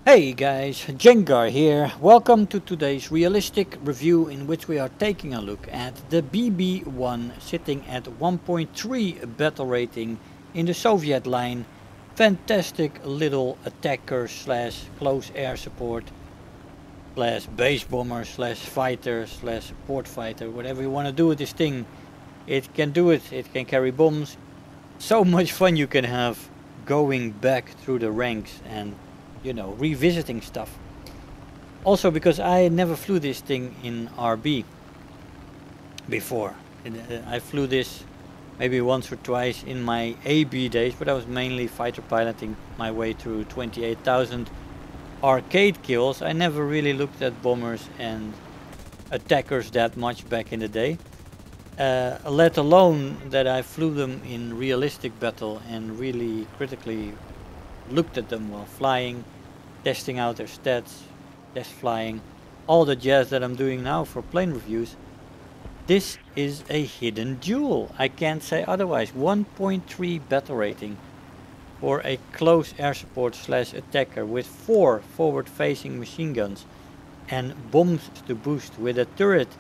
Hey guys, Jengar here. Welcome to today's realistic review in which we are taking a look at the BB-1 sitting at 1.3 battle rating in the Soviet line. Fantastic little attacker slash close air support slash base bomber slash fighter slash support fighter, whatever you want to do with this thing. It can do it, it can carry bombs. So much fun you can have going back through the ranks and revisiting stuff. Also because I never flew this thing in RB before. I flew this maybe once or twice in my AB days, but I was mainly fighter piloting my way through 28,000 arcade kills. I never really looked at bombers and attackers that much back in the day. Let alone that I flew them in realistic battle and really critically looked at them while flying, testing out their stats, test flying, all the jazz that I'm doing now for plane reviews. This is a hidden jewel, I can't say otherwise. 1.3 battle rating for a close air support slash attacker with 4 forward facing machine guns and bombs to boost with a turret,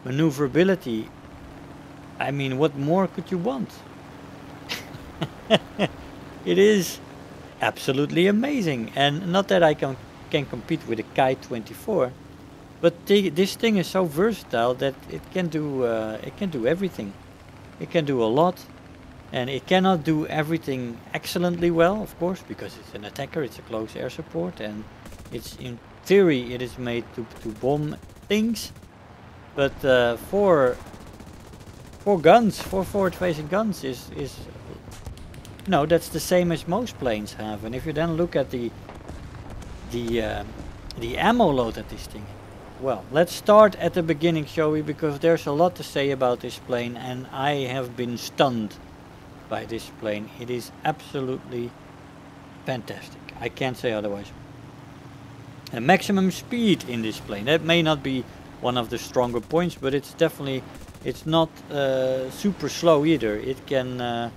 maneuverability. I mean, what more could you want? It is absolutely amazing, and not that I can compete with a Ki-24, but this thing is so versatile that it can do everything. It can do a lot, and it cannot do everything excellently well, of course, because it's an attacker, it's a close air support, and it's in theory it is made to bomb things. But for guns, for forward-facing guns is no, that's the same as most planes have. And if you then look at the ammo load at this thing, well, let's start at the beginning, shall we? Because there's a lot to say about this plane, and I have been stunned by this plane. It is absolutely fantastic. I can't say otherwise. The maximum speed in this plane, that may not be one of the stronger points, but it's definitely, it's not super slow either. It can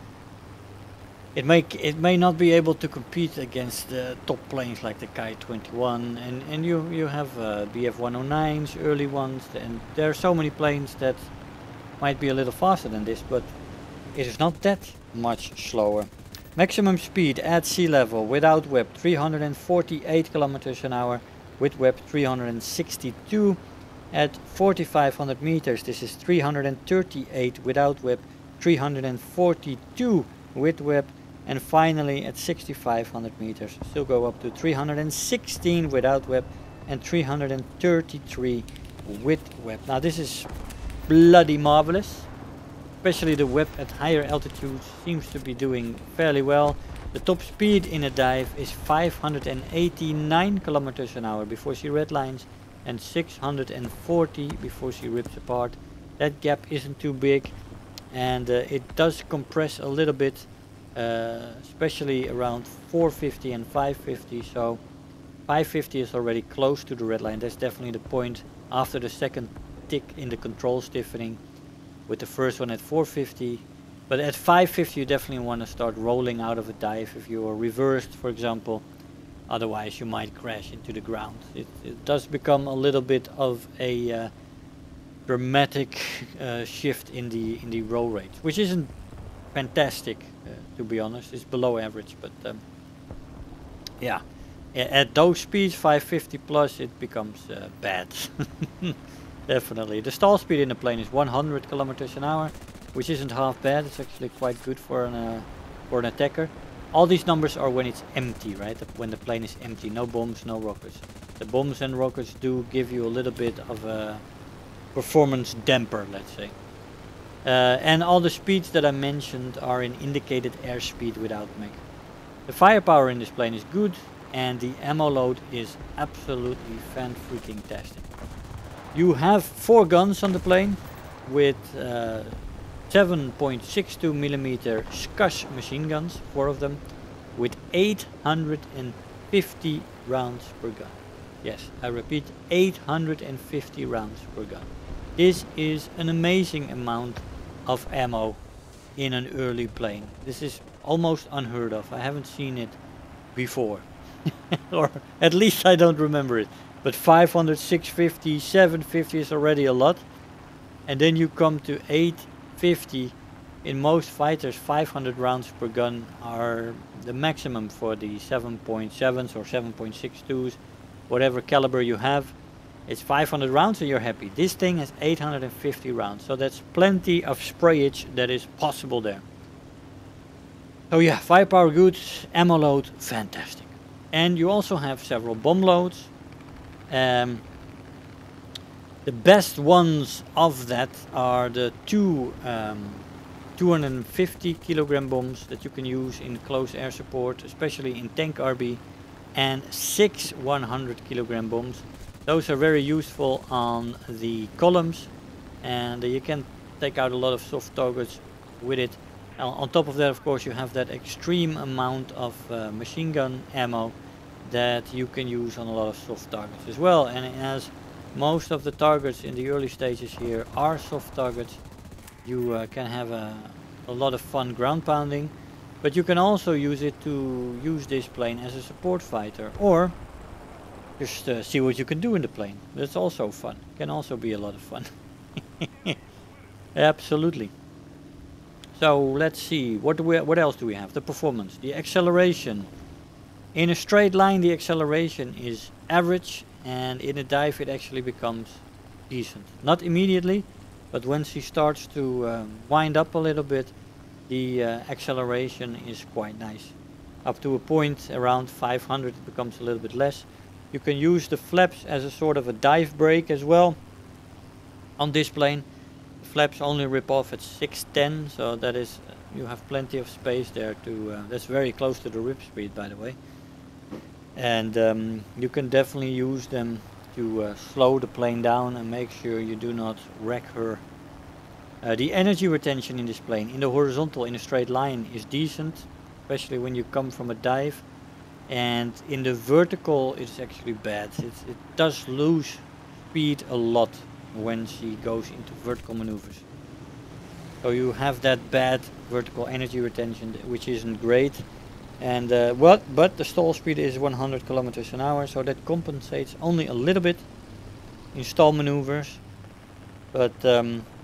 it may not be able to compete against the top planes like the Ki-21, and you have BF-109s, early ones, and there are so many planes that might be a little faster than this, but it is not that much slower. Maximum speed at sea level without WEP 348 kilometers an hour, with WEP 362. At 4,500 meters this is 338 without WEP, 342 with WEP, and finally at 6,500 meters still go up to 316 without WEP and 333 with WEP. Now this is bloody marvelous, especially the WEP at higher altitudes seems to be doing fairly well. The top speed in a dive is 589 kilometers an hour before she redlines and 640 before she rips apart. That gap isn't too big, and it does compress a little bit, especially around 450 and 550. So 550 is already close to the red line. That's definitely the point after the second tick in the control stiffening, with the first one at 450. But at 550 you definitely want to start rolling out of a dive if you are reversed, for example. Otherwise you might crash into the ground. It does become a little bit of a dramatic shift in the roll rate, which isn't fantastic, to be honest. It's below average, but yeah, at those speeds, 550 plus, it becomes bad. Definitely. The stall speed in the plane is 100 kilometers an hour, which isn't half bad. It's actually quite good for an attacker. All these numbers are when it's empty, right? When the plane is empty, no bombs, no rockets. The bombs and rockets do give you a little bit of a performance damper, let's say. And all the speeds that I mentioned are in indicated airspeed without mech. The firepower in this plane is good, and the ammo load is absolutely fan-freaking-tastic. You have 4 guns on the plane with 7.62mm SCUS machine guns, 4 of them, with 850 rounds per gun. Yes, I repeat, 850 rounds per gun. This is an amazing amount of ammo in an early plane. This is almost unheard of. I haven't seen it before. Or at least I don't remember it. But 500, 650, 750 is already a lot. And then you come to 850. In most fighters, 500 rounds per gun are the maximum for the 7.7s or 7.62s, whatever caliber you have. It's 500 rounds and you're happy. This thing has 850 rounds, so that's plenty of sprayage that is possible there. So yeah, firepower good, ammo load fantastic. And you also have several bomb loads. The best ones of that are the two 250 kilogram bombs that you can use in close air support, especially in tank RB, and 6 100 kilogram bombs. Those are very useful on the columns, and you can take out a lot of soft targets with it. On top of that, of course, you have that extreme amount of machine gun ammo that you can use on a lot of soft targets as well. And as most of the targets in the early stages here are soft targets, you can have a lot of fun ground pounding, but you can also use it to use this plane as a support fighter, or just see what you can do in the plane. That's also fun. Can also be a lot of fun. Absolutely. So let's see, what else do we have? The performance, the acceleration. In a straight line the acceleration is average, and in a dive it actually becomes decent. Not immediately, but when she starts to wind up a little bit, the acceleration is quite nice. Up to a point around 500 it becomes a little bit less. You can use the flaps as a sort of a dive brake as well on this plane. The flaps only rip off at 610, so that is, you have plenty of space there to, that's very close to the rip speed, by the way. And you can definitely use them to slow the plane down and make sure you do not wreck her. The energy retention in this plane, in the horizontal, in a straight line, is decent, especially when you come from a dive. And in the vertical it's actually bad. It does lose speed a lot when she goes into vertical maneuvers. So you have that bad vertical energy retention, which isn't great. And but the stall speed is 100 kilometers an hour, so that compensates only a little bit in stall maneuvers. But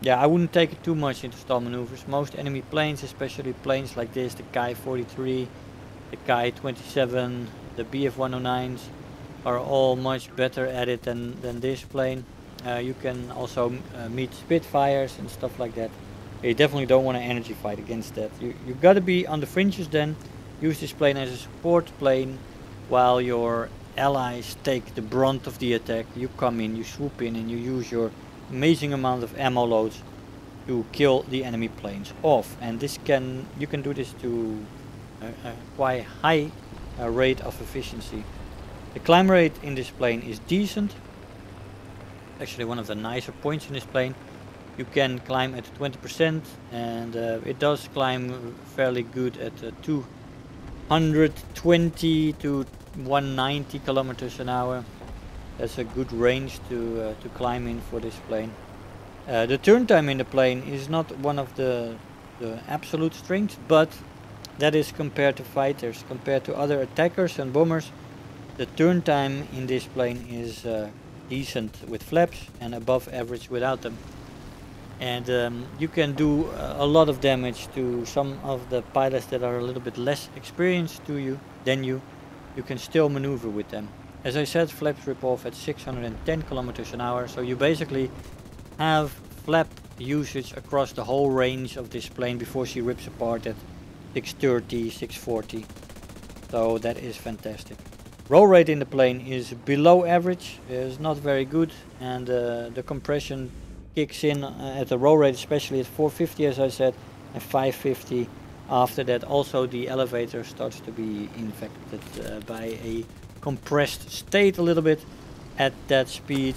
yeah, I wouldn't take it too much into stall maneuvers. Most enemy planes, especially planes like this, the Ki-43, the Ki-27, the BF-109s, are all much better at it than this plane. You can also meet Spitfires and stuff like that. You definitely don't want to energy fight against that. You got to be on the fringes then. Use this plane as a support plane while your allies take the brunt of the attack. You come in, you swoop in, and you use your amazing amount of ammo loads to kill the enemy planes off. And this you can do this to a quite high rate of efficiency. The climb rate in this plane is decent. Actually one of the nicer points in this plane. You can climb at 20%, and it does climb fairly good at 220 to 190 kilometers an hour. That's a good range to climb in for this plane. The turn time in the plane is not one of the absolute strengths, but that is compared to fighters, compared to other attackers and bombers. The turn time in this plane is decent with flaps and above average without them. And you can do a lot of damage to some of the pilots that are a little bit less experienced than you. You can still maneuver with them. As I said, flaps rip off at 610 kilometers an hour, so you basically have flap usage across the whole range of this plane before she rips apart at 630, 640. So that is fantastic. Roll rate in the plane is below average, is not very good, and the compression kicks in at the roll rate, especially at 450, as I said, and 550. After that, also the elevator starts to be infected by a compressed state a little bit at that speed.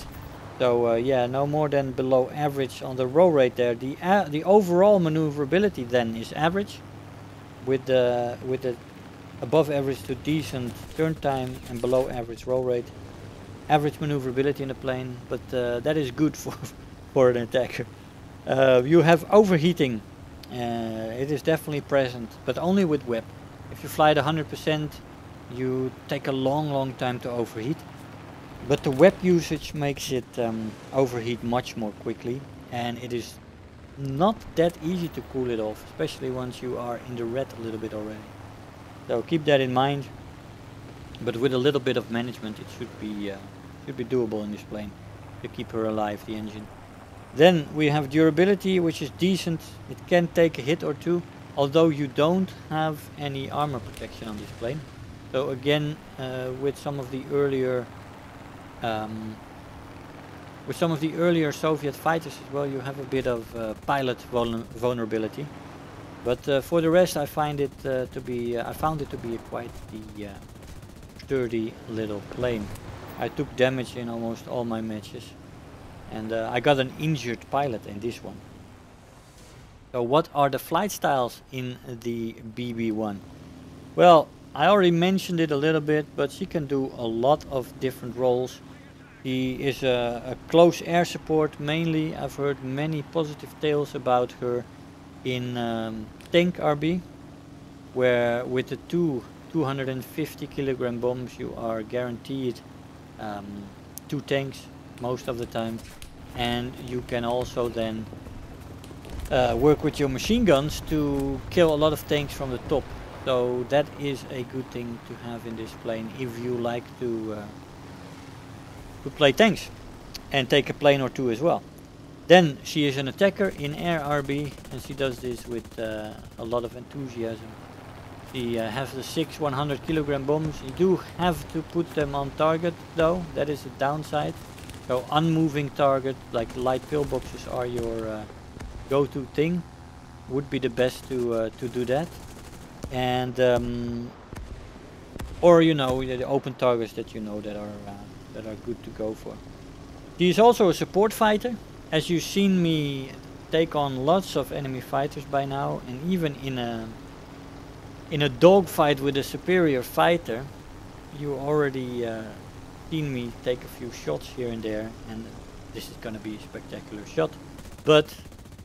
So yeah, no more than below average on the roll rate there. The overall maneuverability then is average, with the above average to decent turn time and below average roll rate. Average maneuverability in the plane, but that is good for an attacker. You have overheating. It is definitely present, but only with WEP. If you fly at 100%, you take a long time to overheat. But the web usage makes it overheat much more quickly, and it is not that easy to cool it off, especially once you are in the red a little bit already. So keep that in mind. But with a little bit of management, it should be doable in this plane to keep her alive, the engine. Then we have durability, which is decent. It can take a hit or two, although you don't have any armor protection on this plane. So again, with some of the earlier Soviet fighters as well, you have a bit of pilot vulnerability. But for the rest, I found it to be quite the sturdy little plane. I took damage in almost all my matches, and I got an injured pilot in this one. So what are the flight styles in the BB-1? Well, I already mentioned it a little bit, but she can do a lot of different roles. She is a close air support mainly. I've heard many positive tales about her in tank RB, where with the 250 kilogram bombs you are guaranteed 2 tanks most of the time, and you can also then work with your machine guns to kill a lot of tanks from the top. So that is a good thing to have in this plane if you like to play tanks and take a plane or two as well. Then she is an attacker in air RB, and she does this with a lot of enthusiasm. She has the 6 100 kilogram bombs. You do have to put them on target though, that is a downside. So unmoving target like light pillboxes are your go-to thing. Would be the best to do that. And or you know, the open targets that you know that are good to go for. She is also a support fighter. As you've seen me take on lots of enemy fighters by now, and even in a dogfight with a superior fighter, you already seen me take a few shots here and there, and this is gonna be a spectacular shot. But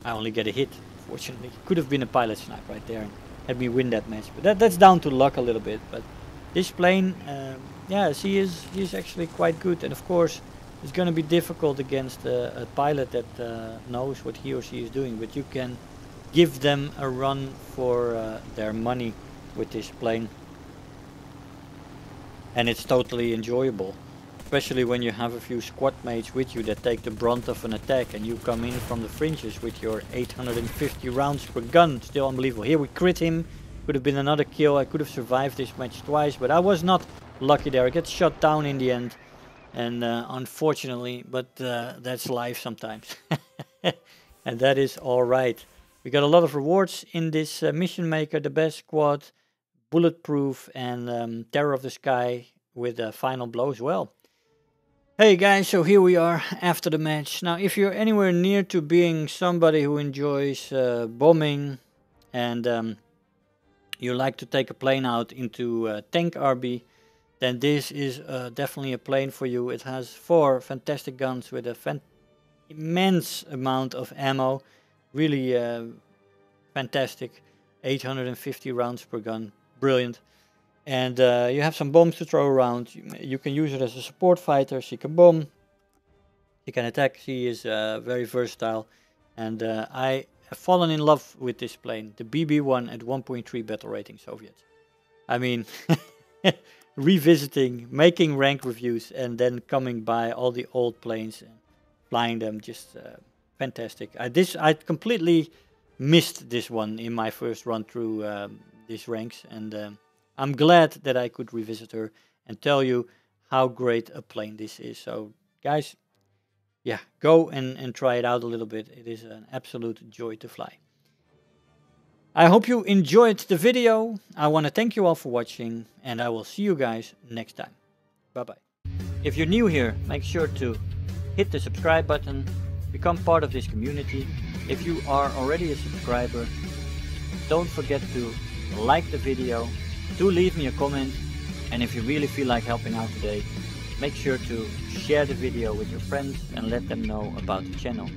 I only get a hit, fortunately. Could have been a pilot snipe right there and had me win that match, but that's down to luck a little bit. But this plane, yeah, she is actually quite good, and of course it's going to be difficult against a pilot that knows what he or she is doing, but you can give them a run for their money with this plane, and it's totally enjoyable, especially when you have a few squad mates with you that take the brunt of an attack, and you come in from the fringes with your 850 rounds per gun. Still unbelievable. Here we crit him. Could have been another kill. I could have survived this match twice, but I was not lucky there. I get shot down in the end, and unfortunately, but that's life sometimes. And that is alright. We got a lot of rewards in this mission maker: the best squad, bulletproof, and terror of the sky with a final blow as well. Hey guys, so here we are after the match. Now if you're anywhere near to being somebody who enjoys bombing, and you like to take a plane out into tank RB, then this is definitely a plane for you. It has 4 fantastic guns with a immense amount of ammo. Really fantastic. 850 rounds per gun. Brilliant. And you have some bombs to throw around. You can use it as a support fighter. She can bomb. She can attack. She is very versatile. And I have fallen in love with this plane. The BB-1 at 1.3 battle rating Soviet. I mean... revisiting, making rank reviews, and then coming by all the old planes and flying them, just fantastic. I completely missed this one in my first run through these ranks, and I'm glad that I could revisit her and tell you how great a plane this is. So guys, yeah, go and try it out a little bit. It is an absolute joy to fly. I hope you enjoyed the video. I want to thank you all for watching, and I will see you guys next time. Bye bye. If you're new here, make sure to hit the subscribe button, become part of this community. If you are already a subscriber, don't forget to like the video, do leave me a comment, and if you really feel like helping out today, make sure to share the video with your friends and let them know about the channel.